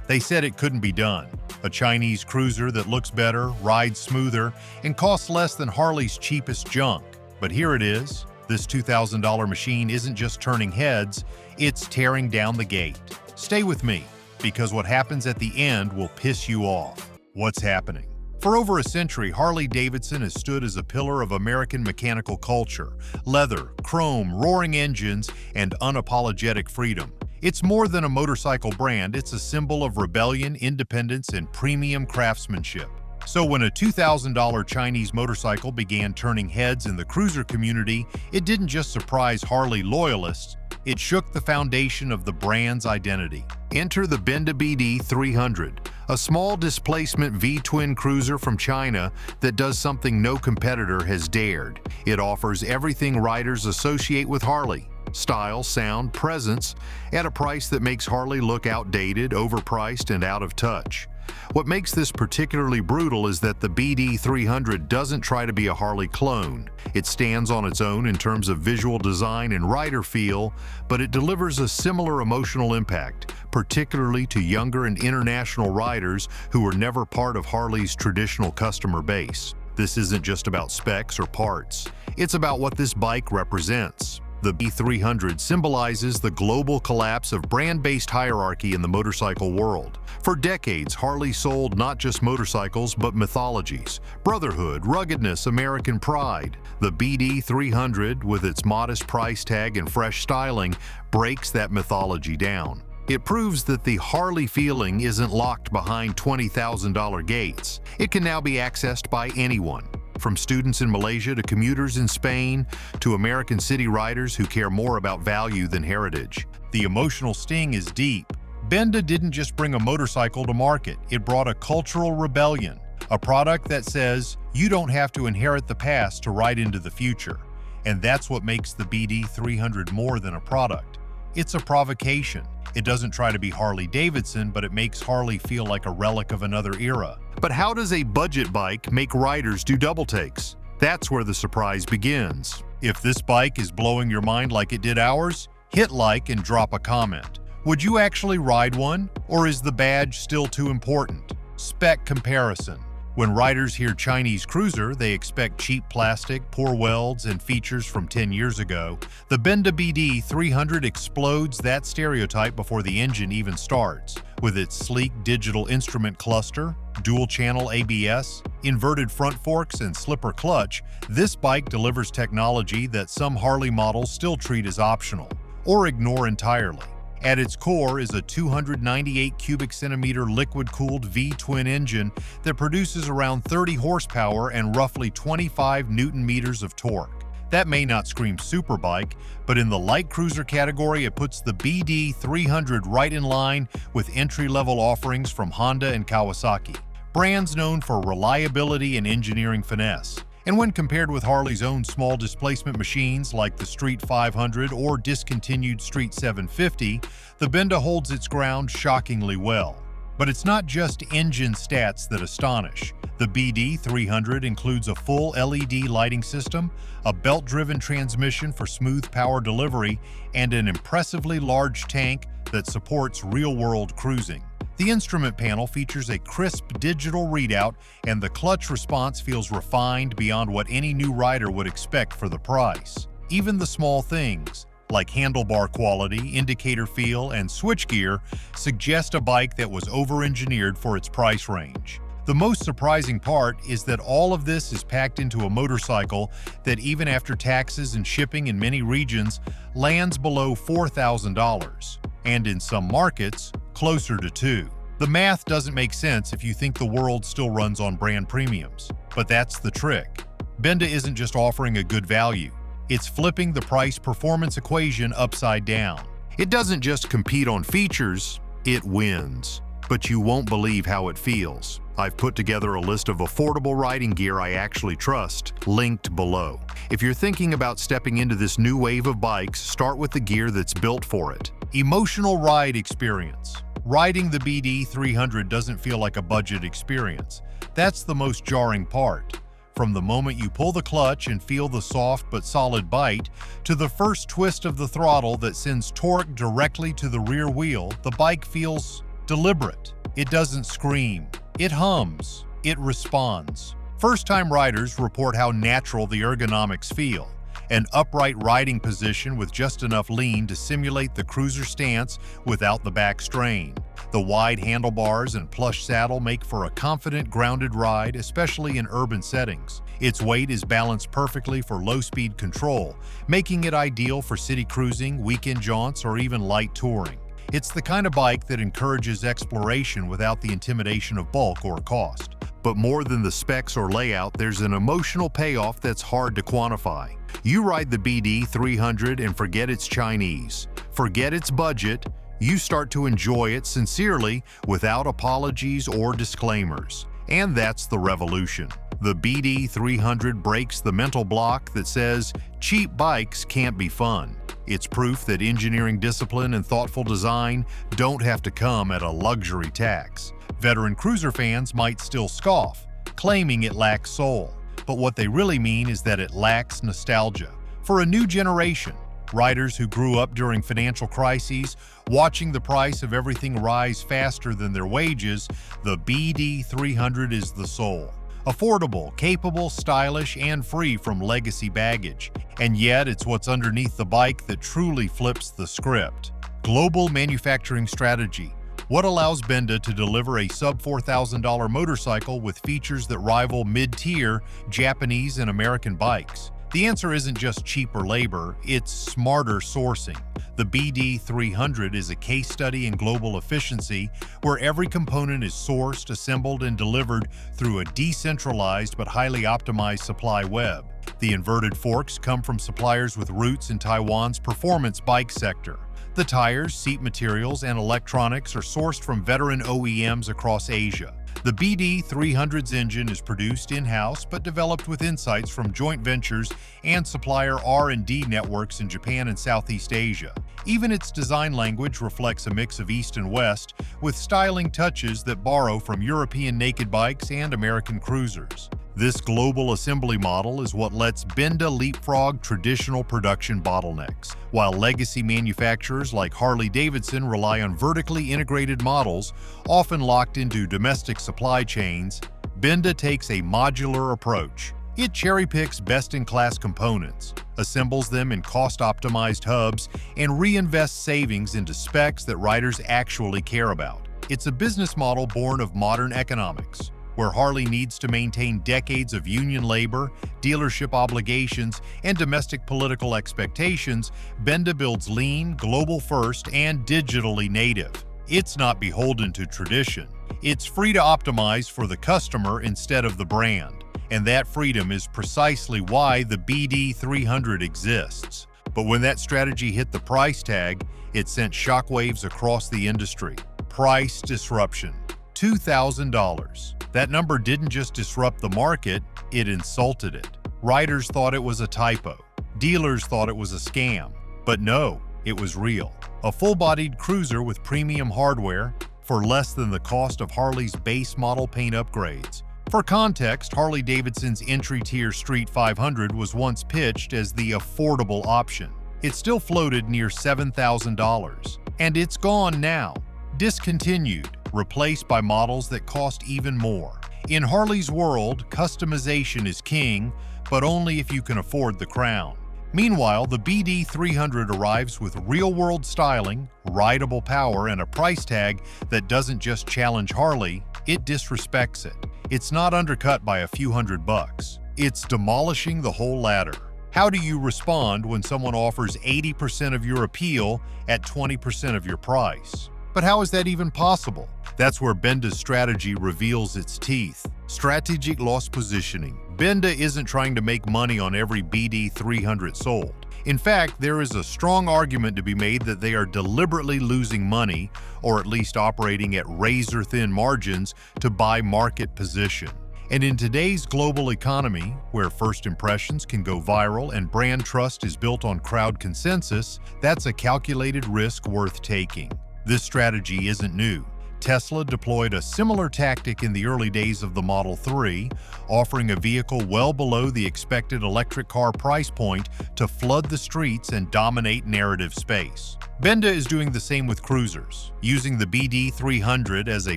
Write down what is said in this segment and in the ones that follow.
They said it couldn't be done. A Chinese cruiser that looks better, rides smoother, and costs less than Harley's cheapest junk. But here it is. This $2,000 machine isn't just turning heads, it's tearing down the gate. Stay with me, because what happens at the end will piss you off. What's happening? For over a century, Harley-Davidson has stood as a pillar of American mechanical culture: leather, chrome, roaring engines, and unapologetic freedom. It's more than a motorcycle brand, it's a symbol of rebellion, independence, and premium craftsmanship. So when a $2,000 Chinese motorcycle began turning heads in the cruiser community, it didn't just surprise Harley loyalists, it shook the foundation of the brand's identity. Enter the Benda BD 300, a small displacement V-twin cruiser from China that does something no competitor has dared. It offers everything riders associate with Harley: style, sound, presence, at a price that makes Harley look outdated, overpriced, and out of touch. What makes this particularly brutal is that the BD 300 doesn't try to be a Harley clone. It stands on its own in terms of visual design and rider feel, but it delivers a similar emotional impact, particularly to younger and international riders who were never part of Harley's traditional customer base. This isn't just about specs or parts. It's about what this bike represents. The B300 symbolizes the global collapse of brand-based hierarchy in the motorcycle world. For decades, Harley sold not just motorcycles, but mythologies: brotherhood, ruggedness, American pride. The BD 300, with its modest price tag and fresh styling, breaks that mythology down. It proves that the Harley feeling isn't locked behind $20,000 gates. It can now be accessed by anyone. From students in Malaysia to commuters in Spain to American city riders who care more about value than heritage. The emotional sting is deep. Benda didn't just bring a motorcycle to market, it brought a cultural rebellion, a product that says you don't have to inherit the past to ride into the future. And that's what makes the BD 300 more than a product. It's a provocation. It doesn't try to be Harley-Davidson, but it makes Harley feel like a relic of another era. But how does a budget bike make riders do double takes? That's where the surprise begins. If this bike is blowing your mind like it did ours, hit like and drop a comment. Would you actually ride one, or is the badge still too important? Spec comparison. When riders hear Chinese cruiser, they expect cheap plastic, poor welds, and features from 10 years ago. The Benda BD 300 explodes that stereotype before the engine even starts. With its sleek digital instrument cluster, dual-channel ABS, inverted front forks, and slipper clutch, this bike delivers technology that some Harley models still treat as optional, or ignore entirely. At its core is a 298 cubic centimeter liquid-cooled V-twin engine that produces around 30 horsepower and roughly 25 newton-meters of torque. That may not scream superbike, but in the light cruiser category, it puts the BD 300 right in line with entry-level offerings from Honda and Kawasaki, brands known for reliability and engineering finesse. And when compared with Harley's own small displacement machines like the Street 500 or discontinued Street 750, the Benda holds its ground shockingly well. But it's not just engine stats that astonish. The BD 300 includes a full LED lighting system, a belt-driven transmission for smooth power delivery, and an impressively large tank that supports real-world cruising. The instrument panel features a crisp digital readout, and the clutch response feels refined beyond what any new rider would expect for the price. Even the small things, like handlebar quality, indicator feel, and switchgear, suggest a bike that was over-engineered for its price range. The most surprising part is that all of this is packed into a motorcycle that, even after taxes and shipping in many regions, lands below $4,000, and in some markets, closer to $2,000. The math doesn't make sense if you think the world still runs on brand premiums. But that's the trick. Benda isn't just offering a good value, it's flipping the price-performance equation upside down. It doesn't just compete on features, it wins. But you won't believe how it feels. I've put together a list of affordable riding gear I actually trust, linked below. If you're thinking about stepping into this new wave of bikes, start with the gear that's built for it. Emotional ride experience. Riding the BD 300 doesn't feel like a budget experience. That's the most jarring part. From the moment you pull the clutch and feel the soft but solid bite, to the first twist of the throttle that sends torque directly to the rear wheel, the bike feels Deliberate. It doesn't scream. It hums. It responds. First-time riders report how natural the ergonomics feel. An upright riding position with just enough lean to simulate the cruiser stance without the back strain. The wide handlebars and plush saddle make for a confident, grounded ride, especially in urban settings. Its weight is balanced perfectly for low-speed control, making it ideal for city cruising, weekend jaunts, or even light touring. It's the kind of bike that encourages exploration without the intimidation of bulk or cost. But more than the specs or layout, there's an emotional payoff that's hard to quantify. You ride the BD 300 and forget it's Chinese. Forget its budget. You start to enjoy it sincerely without apologies or disclaimers. And that's the revolution. The BD 300 breaks the mental block that says cheap bikes can't be fun. It's proof that engineering discipline and thoughtful design don't have to come at a luxury tax. Veteran cruiser fans might still scoff, claiming it lacks soul. But what they really mean is that it lacks nostalgia. For a new generation, riders who grew up during financial crises, watching the price of everything rise faster than their wages, the BD 300 is the soul. Affordable, capable, stylish, and free from legacy baggage. And yet, it's what's underneath the bike that truly flips the script. Global manufacturing strategy. What allows Benda to deliver a sub-$4,000 motorcycle with features that rival mid-tier Japanese and American bikes? The answer isn't just cheaper labor, it's smarter sourcing. The BD 300 is a case study in global efficiency where every component is sourced, assembled, and delivered through a decentralized but highly optimized supply web. The inverted forks come from suppliers with roots in Taiwan's performance bike sector. The tires, seat materials, and electronics are sourced from veteran OEMs across Asia. The BD 300's engine is produced in-house but developed with insights from joint ventures and supplier R&D networks in Japan and Southeast Asia. Even its design language reflects a mix of East and West, with styling touches that borrow from European naked bikes and American cruisers. This global assembly model is what lets Benda leapfrog traditional production bottlenecks. While legacy manufacturers like Harley-Davidson rely on vertically integrated models, often locked into domestic supply chains, Benda takes a modular approach. It cherry-picks best-in-class components, assembles them in cost-optimized hubs, and reinvests savings into specs that riders actually care about. It's a business model born of modern economics, where Harley needs to maintain decades of union labor, dealership obligations, and domestic political expectations. Benda builds lean, global-first, and digitally native. It's not beholden to tradition. It's free to optimize for the customer instead of the brand. And that freedom is precisely why the BD 300 exists. But when that strategy hit the price tag, it sent shockwaves across the industry. Price disruption. $2,000. That number didn't just disrupt the market, it insulted it. Riders thought it was a typo. Dealers thought it was a scam. But no, it was real. A full-bodied cruiser with premium hardware for less than the cost of Harley's base model paint upgrades. For context, Harley-Davidson's entry-tier Street 500 was once pitched as the affordable option. It still floated near $7,000. And it's gone now. Discontinued, replaced by models that cost even more. In Harley's world, customization is king, but only if you can afford the crown. Meanwhile, the BD 300 arrives with real-world styling, rideable power, and a price tag that doesn't just challenge Harley, it disrespects it. It's not undercut by a few $100. It's demolishing the whole ladder. How do you respond when someone offers 80% of your appeal at 20% of your price? But how is that even possible? That's where Benda's strategy reveals its teeth. Strategic loss positioning. Benda isn't trying to make money on every BD 300 sold. In fact, there is a strong argument to be made that they are deliberately losing money, or at least operating at razor-thin margins to buy market position. And in today's global economy, where first impressions can go viral and brand trust is built on crowd consensus, that's a calculated risk worth taking. This strategy isn't new. Tesla deployed a similar tactic in the early days of the Model 3, offering a vehicle well below the expected electric car price point to flood the streets and dominate narrative space. Benda is doing the same with cruisers, using the BD300 as a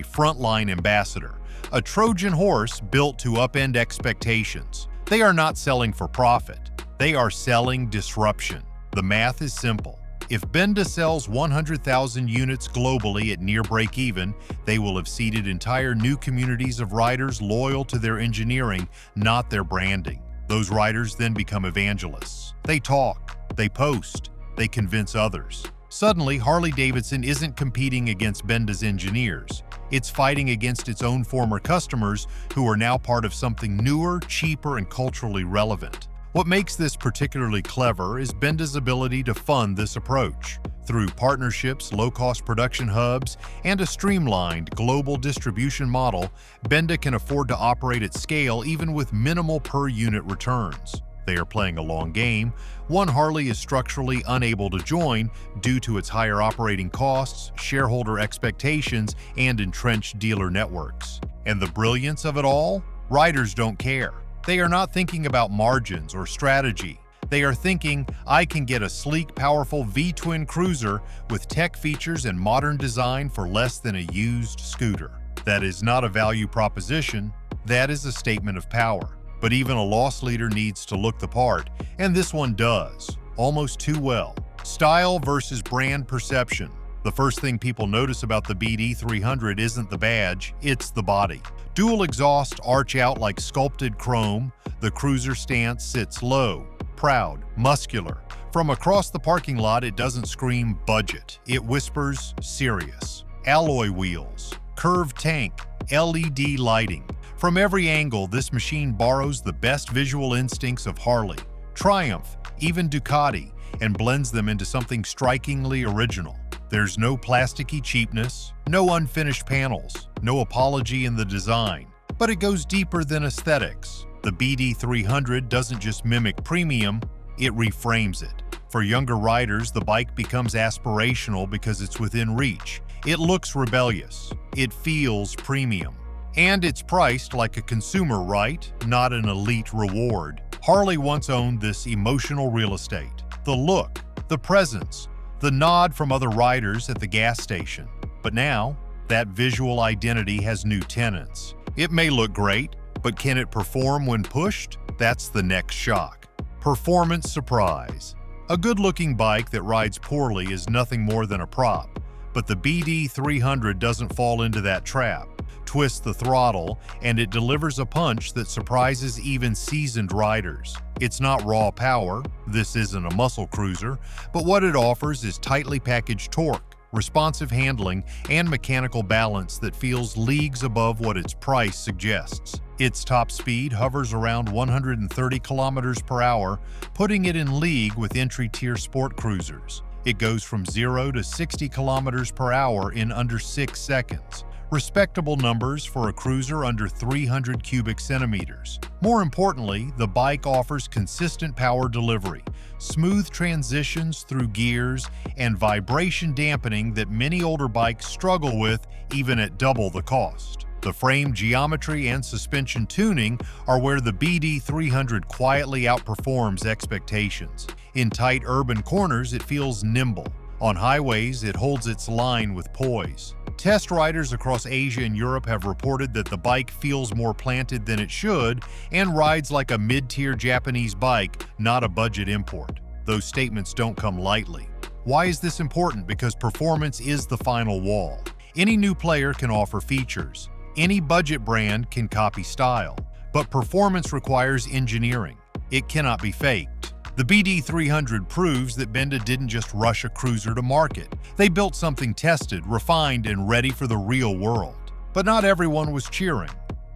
frontline ambassador, a Trojan horse built to upend expectations. They are not selling for profit. They are selling disruption. The math is simple. If Benda sells 100,000 units globally at near break-even, they will have seeded entire new communities of riders loyal to their engineering, not their branding. Those riders then become evangelists. They talk, they post, they convince others. Suddenly, Harley-Davidson isn't competing against Benda's engineers. It's fighting against its own former customers who are now part of something newer, cheaper, and culturally relevant. What makes this particularly clever is Benda's ability to fund this approach. Through partnerships, low-cost production hubs, and a streamlined global distribution model, Benda can afford to operate at scale even with minimal per-unit returns. They are playing a long game, one Harley is structurally unable to join due to its higher operating costs, shareholder expectations, and entrenched dealer networks. And the brilliance of it all? Riders don't care. They are not thinking about margins or strategy. They are thinking, I can get a sleek, powerful V-twin cruiser with tech features and modern design for less than a used scooter. That is not a value proposition, that is a statement of power. But even a loss leader needs to look the part, and this one does, almost too well. Style versus brand perception. The first thing people notice about the BD300 isn't the badge, it's the body. Dual exhaust arch out like sculpted chrome, the cruiser stance sits low, proud, muscular. From across the parking lot, it doesn't scream budget, it whispers serious. Alloy wheels, curved tank, LED lighting. From every angle, this machine borrows the best visual instincts of Harley, Triumph, even Ducati, and blends them into something strikingly original. There's no plasticky cheapness, no unfinished panels, no apology in the design, but it goes deeper than aesthetics. The BD300 doesn't just mimic premium, it reframes it. For younger riders, the bike becomes aspirational because it's within reach. It looks rebellious, it feels premium, and it's priced like a consumer right, not an elite reward. Harley once owned this emotional real estate. The look, the presence, the nod from other riders at the gas station. But now, that visual identity has new tenants. It may look great, but can it perform when pushed? That's the next shock. Performance surprise. A good-looking bike that rides poorly is nothing more than a prop, but the BD300 doesn't fall into that trap. Twist the throttle, and it delivers a punch that surprises even seasoned riders. It's not raw power, this isn't a muscle cruiser, but what it offers is tightly packaged torque, responsive handling, and mechanical balance that feels leagues above what its price suggests. Its top speed hovers around 130 kilometers per hour, putting it in league with entry-tier sport cruisers. It goes from 0 to 60 kilometers per hour in under 6 seconds. Respectable numbers for a cruiser under 300 cubic centimeters. More importantly, the bike offers consistent power delivery, smooth transitions through gears, and vibration dampening that many older bikes struggle with even at double the cost. The frame geometry and suspension tuning are where the BD300 quietly outperforms expectations. In tight urban corners, it feels nimble. On highways, it holds its line with poise. Test riders across Asia and Europe have reported that the bike feels more planted than it should and rides like a mid-tier Japanese bike, not a budget import. Those statements don't come lightly. Why is this important? Because performance is the final wall. Any new player can offer features. Any budget brand can copy style. But performance requires engineering. It cannot be faked. The BD300 proves that Benda didn't just rush a cruiser to market. They built something tested, refined, and ready for the real world. But not everyone was cheering.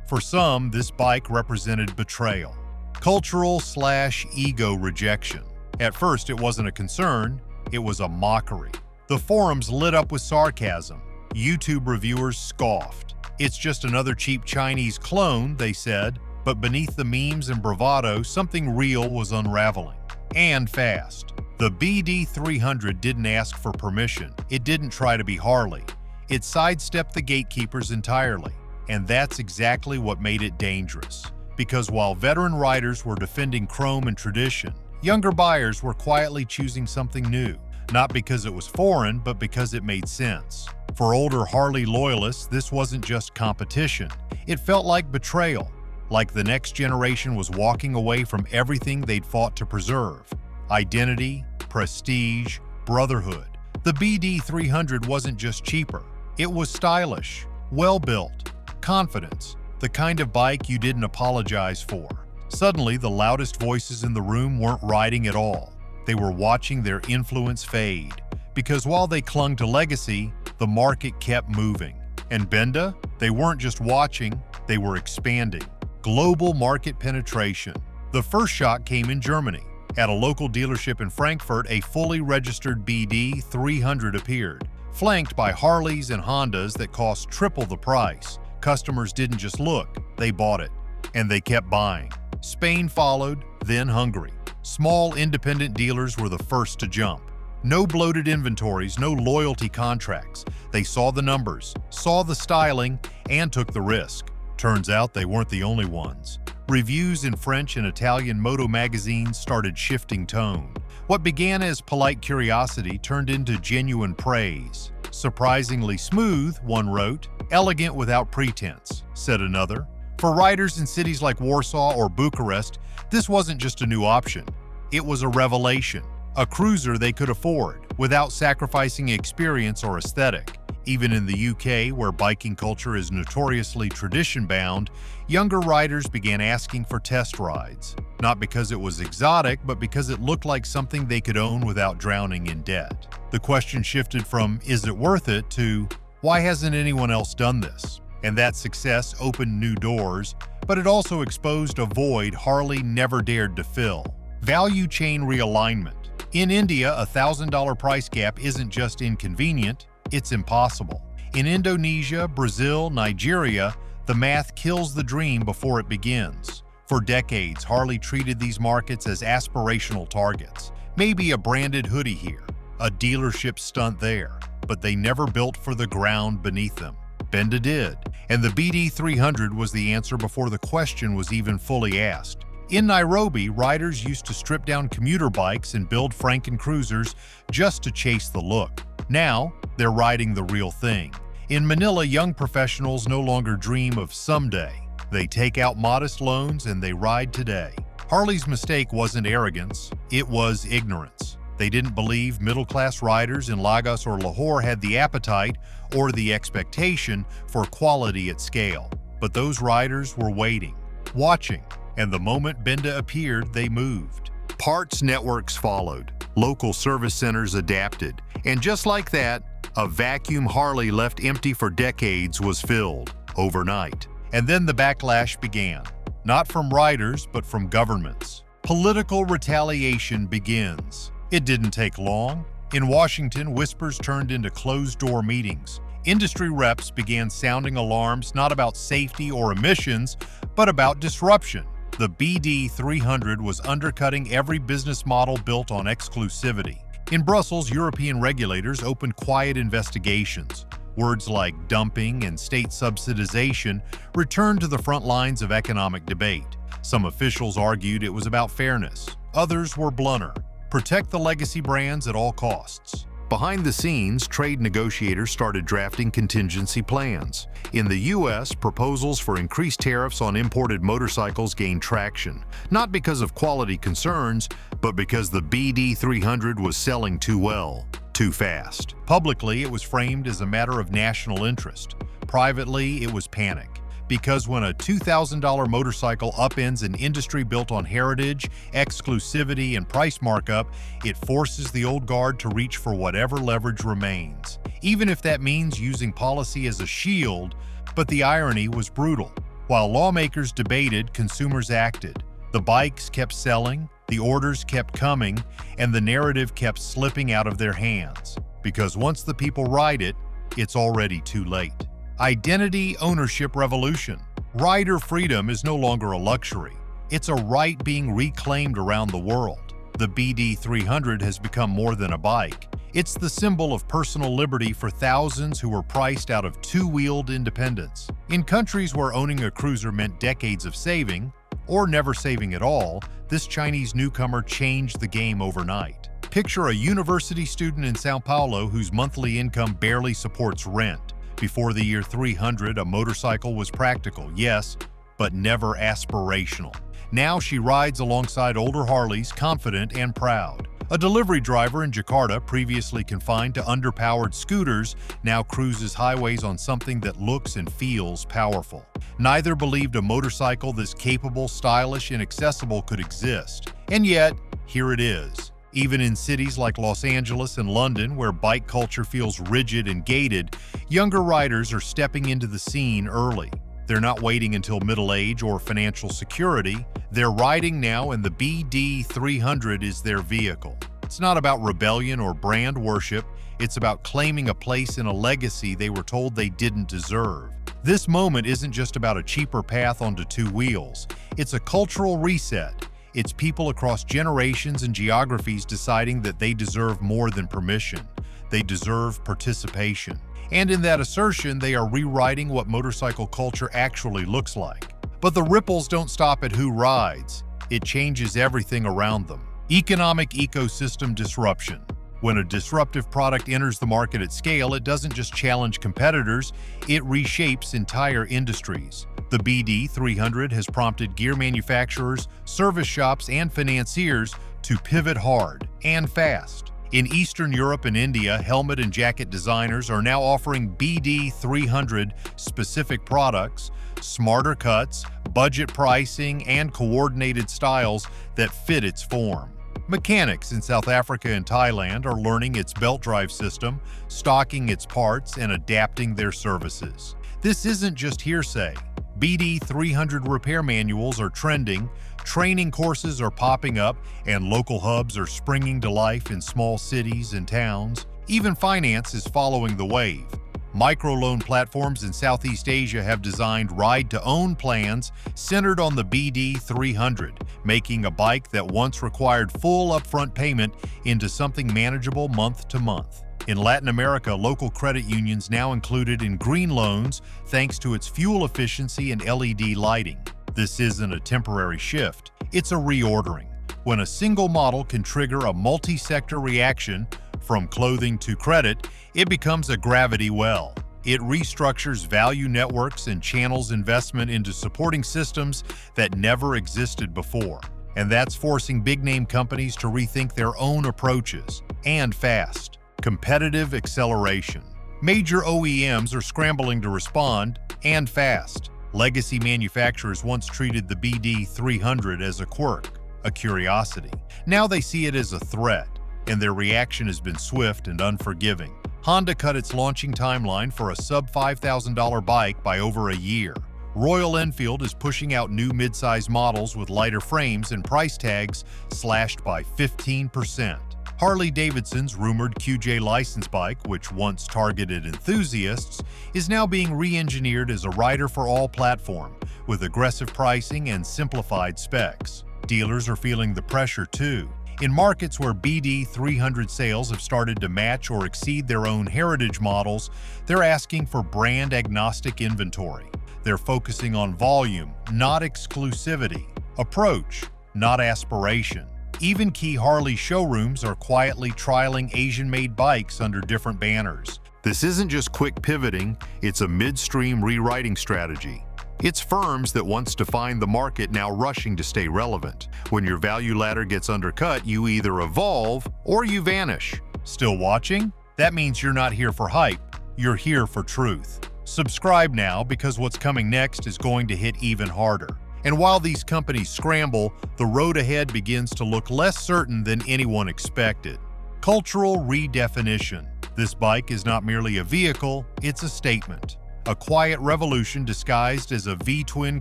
For some, this bike represented betrayal. Cultural/ego rejection. At first, it wasn't a concern, it was a mockery. The forums lit up with sarcasm. YouTube reviewers scoffed. It's just another cheap Chinese clone, they said, but beneath the memes and bravado, something real was unraveling. And fast. The BD300 didn't ask for permission. It didn't try to be Harley. It sidestepped the gatekeepers entirely, and that's exactly what made it dangerous. Because while veteran riders were defending chrome and tradition, younger buyers were quietly choosing something new, not because it was foreign, but because it made sense. For older Harley loyalists, this wasn't just competition. It felt like betrayal, like the next generation was walking away from everything they'd fought to preserve. Identity, prestige, brotherhood. The BD300 wasn't just cheaper. It was stylish, well-built, confidence, the kind of bike you didn't apologize for. Suddenly, the loudest voices in the room weren't riding at all. They were watching their influence fade. Because while they clung to legacy, the market kept moving. And Benda, they weren't just watching, they were expanding. Global market penetration. The first shock came in Germany. At a local dealership in Frankfurt, a fully registered BD300 appeared, flanked by Harleys and Hondas that cost triple the price. Customers didn't just look, they bought it. And they kept buying. Spain followed, then Hungary. Small independent dealers were the first to jump. No bloated inventories, no loyalty contracts. They saw the numbers, saw the styling, and took the risk. Turns out they weren't the only ones. Reviews in French and Italian moto magazines started shifting tone. What began as polite curiosity turned into genuine praise. Surprisingly smooth, one wrote. Elegant without pretense, said another. For riders in cities like Warsaw or Bucharest, this wasn't just a new option. It was a revelation. A cruiser they could afford, without sacrificing experience or aesthetic. Even in the UK, where biking culture is notoriously tradition-bound, younger riders began asking for test rides. Not because it was exotic, but because it looked like something they could own without drowning in debt. The question shifted from, is it worth it, to, why hasn't anyone else done this? And that success opened new doors, but it also exposed a void Harley never dared to fill. Value chain realignment. In India, a $1,000 price gap isn't just inconvenient, it's impossible. In Indonesia, Brazil, Nigeria, the math kills the dream before it begins. For decades, Harley treated these markets as aspirational targets. Maybe a branded hoodie here, a dealership stunt there, but they never built for the ground beneath them. Benda did, and the BD300 was the answer before the question was even fully asked. In Nairobi, riders used to strip down commuter bikes and build Franken cruisers just to chase the look. Now, they're riding the real thing. In Manila, young professionals no longer dream of someday. They take out modest loans and they ride today. Harley's mistake wasn't arrogance, it was ignorance. They didn't believe middle-class riders in Lagos or Lahore had the appetite or the expectation for quality at scale. But those riders were waiting, watching, and the moment Benda appeared, they moved. Parts networks followed, local service centers adapted, and just like that, a vacuum Harley left empty for decades was filled overnight. And then the backlash began, not from riders, but from governments. Political retaliation begins. It didn't take long. In Washington, whispers turned into closed-door meetings. Industry reps began sounding alarms not about safety or emissions, but about disruption. The BD300 was undercutting every business model built on exclusivity. In Brussels, European regulators opened quiet investigations. Words like dumping and state subsidization returned to the front lines of economic debate. Some officials argued it was about fairness. Others were blunter. Protect the legacy brands at all costs. Behind the scenes, trade negotiators started drafting contingency plans. In the U.S., proposals for increased tariffs on imported motorcycles gained traction, not because of quality concerns, but because the BD300 was selling too well, too fast. Publicly, it was framed as a matter of national interest. Privately, it was panic. Because when a $2,000 motorcycle upends an industry built on heritage, exclusivity, and price markup, it forces the old guard to reach for whatever leverage remains, even if that means using policy as a shield. But the irony was brutal. While lawmakers debated, consumers acted. The bikes kept selling, the orders kept coming, and the narrative kept slipping out of their hands. Because once the people ride it, it's already too late. Identity ownership revolution. Rider freedom is no longer a luxury. It's a right being reclaimed around the world. The BD300 has become more than a bike. It's the symbol of personal liberty for thousands who were priced out of two-wheeled independence. In countries where owning a cruiser meant decades of saving, or never saving at all, this Chinese newcomer changed the game overnight. Picture a university student in Sao Paulo whose monthly income barely supports rent. Before the year 300, a motorcycle was practical, yes, but never aspirational. Now she rides alongside older Harleys, confident and proud. A delivery driver in Jakarta, previously confined to underpowered scooters, now cruises highways on something that looks and feels powerful. Neither believed a motorcycle this capable, stylish, and accessible could exist. And yet, here it is. Even in cities like Los Angeles and London, where bike culture feels rigid and gated, younger riders are stepping into the scene early. They're not waiting until middle age or financial security. They're riding now, and the BD300 is their vehicle. It's not about rebellion or brand worship. It's about claiming a place in a legacy they were told they didn't deserve. This moment isn't just about a cheaper path onto two wheels. It's a cultural reset. It's people across generations and geographies deciding that they deserve more than permission. They deserve participation. And in that assertion, they are rewriting what motorcycle culture actually looks like. But the ripples don't stop at who rides. It changes everything around them. Economic ecosystem disruption. When a disruptive product enters the market at scale, it doesn't just challenge competitors, it reshapes entire industries. The BD300 has prompted gear manufacturers, service shops, and financiers to pivot hard and fast. In Eastern Europe and India, helmet and jacket designers are now offering BD300 specific products, smarter cuts, budget pricing, and coordinated styles that fit its form. Mechanics in South Africa and Thailand are learning its belt drive system, stocking its parts, and adapting their services. This isn't just hearsay. BD300 repair manuals are trending, training courses are popping up, and local hubs are springing to life in small cities and towns. Even finance is following the wave. Microloan platforms in Southeast Asia have designed ride-to-own plans centered on the BD300, making a bike that once required full upfront payment into something manageable month to month. In Latin America, local credit unions now included in green loans thanks to its fuel efficiency and LED lighting. This isn't a temporary shift, it's a reordering. When a single model can trigger a multi-sector reaction, from clothing to credit, it becomes a gravity well. It restructures value networks and channels investment into supporting systems that never existed before. And that's forcing big-name companies to rethink their own approaches, and fast. Competitive acceleration. Major OEMs are scrambling to respond, and fast. Legacy manufacturers once treated the BD300 as a quirk, a curiosity. Now they see it as a threat, and their reaction has been swift and unforgiving. Honda cut its launching timeline for a sub-$5,000 bike by over a year. Royal Enfield is pushing out new midsize models with lighter frames and price tags slashed by 15%. Harley-Davidson's rumored QJ license bike, which once targeted enthusiasts, is now being re-engineered as a rider-for-all platform, with aggressive pricing and simplified specs. Dealers are feeling the pressure too. In markets where BD300 sales have started to match or exceed their own heritage models, they're asking for brand-agnostic inventory. They're focusing on volume, not exclusivity, approach, not aspiration. Even key Harley showrooms are quietly trialing Asian-made bikes under different banners. This isn't just quick pivoting, it's a midstream rewriting strategy. It's firms that once defined the market now rushing to stay relevant. When your value ladder gets undercut, you either evolve or you vanish. Still watching? That means you're not here for hype, you're here for truth. Subscribe now, because what's coming next is going to hit even harder. And while these companies scramble, the road ahead begins to look less certain than anyone expected. Cultural redefinition. This bike is not merely a vehicle, it's a statement. A quiet revolution disguised as a V-twin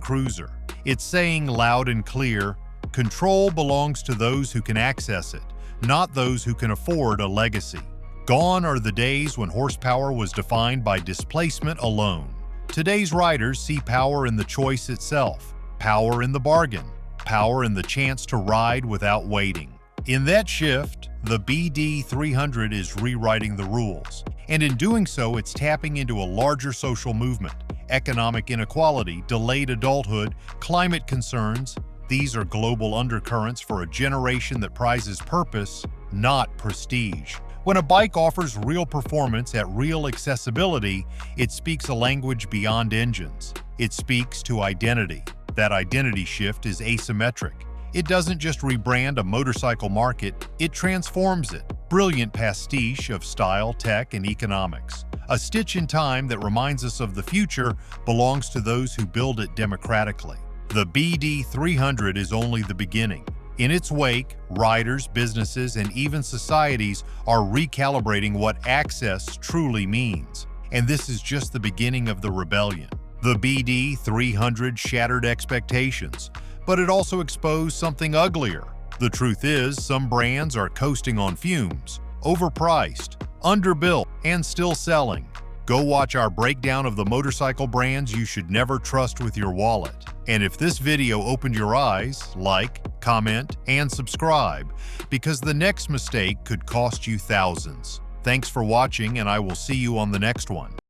cruiser. It's saying loud and clear, control belongs to those who can access it, not those who can afford a legacy. Gone are the days when horsepower was defined by displacement alone. Today's riders see power in the choice itself, power in the bargain, power in the chance to ride without waiting. In that shift, The BD300 is rewriting the rules, and in doing so, it's tapping into a larger social movement. Economic inequality, delayed adulthood, climate concerns — these are global undercurrents for a generation that prizes purpose, not prestige. When a bike offers real performance at real accessibility, it speaks a language beyond engines. It speaks to identity. That identity shift is asymmetric. It doesn't just rebrand a motorcycle market, it transforms it. Brilliant pastiche of style, tech, and economics. A stitch in time that reminds us of the future belongs to those who build it democratically. The BD300 is only the beginning. In its wake, riders, businesses, and even societies are recalibrating what access truly means. And this is just the beginning of the rebellion. The BD300 shattered expectations, but it also exposed something uglier. The truth is, some brands are coasting on fumes, overpriced, underbuilt, and still selling. Go watch our breakdown of the motorcycle brands you should never trust with your wallet. And if this video opened your eyes, like, comment, and subscribe, because the next mistake could cost you thousands. Thanks for watching, and I will see you on the next one.